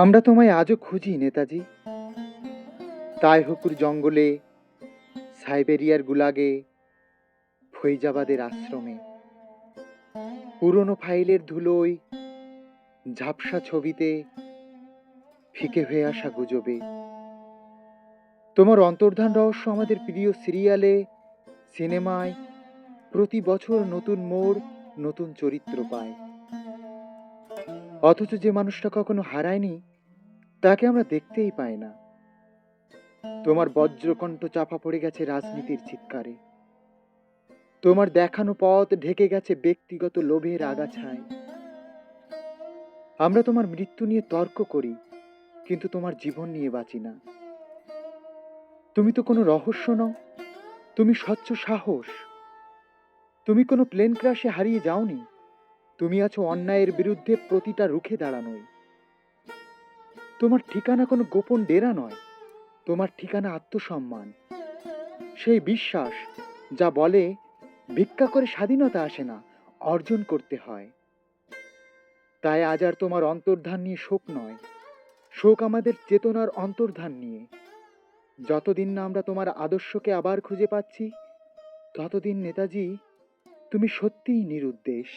আমরা তোমায় আজও খুঁজি নেতাজি। তাইহুকুর জঙ্গলে, সাইবেরিয়ার গুলাগে, ফৈজাবাদের আশ্রমে, পুরনো ফাইলের ধুলোয়, ঝাপসা ছবিতে, ফিকে হয়ে আসা গুজবে। তোমার অন্তর্ধান রহস্য আমাদের প্রিয় সিরিয়ালে, সিনেমায় প্রতি বছর নতুন মোড়, নতুন চরিত্র পায়। অথচ যে মানুষটা কখনো হারায়নি তাকে আমরা দেখতেই পাই না। তোমার বজ্রকণ্ঠ চাপা পড়ে গেছে রাজনীতির চিৎকারে। তোমার দেখানো পথ ঢেকে গেছে ব্যক্তিগত লোভের আগাছায়। আমরা তোমার মৃত্যু নিয়ে তর্ক করি, কিন্তু তোমার জীবন নিয়ে বাঁচি না। তুমি তো কোনো রহস্য নও, তুমি স্বচ্ছ সাহস। তুমি কোনো প্লেন ক্র্যাশে হারিয়ে যাওনি, তুমি আছো অন্যায়ের বিরুদ্ধে প্রতিটা রুখে দাঁড়ানোই। তোমার ঠিকানা কোনো গোপন ডেরা নয়, তোমার ঠিকানা আত্মসম্মান, সেই বিশ্বাস যা বলে ভিক্ষা করে স্বাধীনতা আসে না, অর্জন করতে হয়। তাই আজ আর তোমার অন্তর্ধান নিয়ে শোক নয়, শোক আমাদের চেতনার অন্তর্ধান নিয়ে। যতদিন না আমরা তোমার আদর্শকে আবার খুঁজে পাচ্ছি, ততদিন নেতাজি তুমি সত্যিই নিরুদ্দেশ।